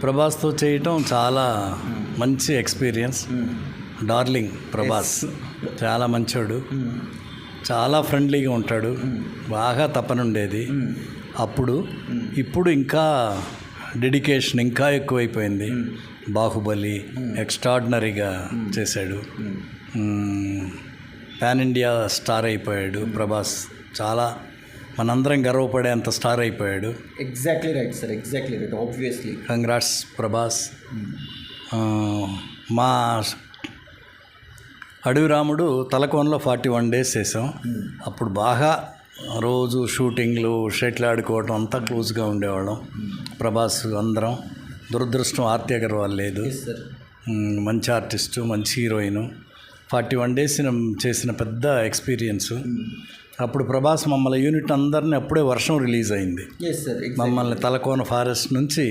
ప్రభాస్తో చేయటం చాలా మంచి ఎక్స్పీరియన్స్. డార్లింగ్ ప్రభాస్ చాలా మంచోడు, చాలా ఫ్రెండ్లీగా ఉంటాడు, బాగా తపనుండేది అప్పుడు. ఇప్పుడు ఇంకా డెడికేషన్ ఇంకా ఎక్కువైపోయింది. బాహుబలి ఎక్స్ట్రాడినరీగా చేశాడు. పాన్ ఇండియా స్టార్ అయిపోయాడు ప్రభాస్. చాలా మనందరం గర్వపడేంత స్టార్ అయిపోయాడు. Exactly right sir, exactly right. Obviously congrats Prabhas. మా అడవి రాముడు తలకోనలో 41 days చేసాం. అప్పుడు బాగా రోజు షూటింగ్లు, షటిల్ ఆడుకోవడం అంతా క్లోజ్గా ఉండేవాళ్ళం ప్రభాస్ అందరం. దురదృష్టం ఆర్తి అగర్వాల్ లేదు. మంచి ఆర్టిస్టు, మంచి హీరోయిన్. 41 days చేసిన పెద్ద ఎక్స్పీరియన్స్. అప్పుడు ప్రభాస్ మమ్మల్ని యూనిట్ అందరినీ అప్పుడే వర్షం రిలీజ్ అయింది. మమ్మల్ని తలకోన ఫారెస్ట్ నుంచి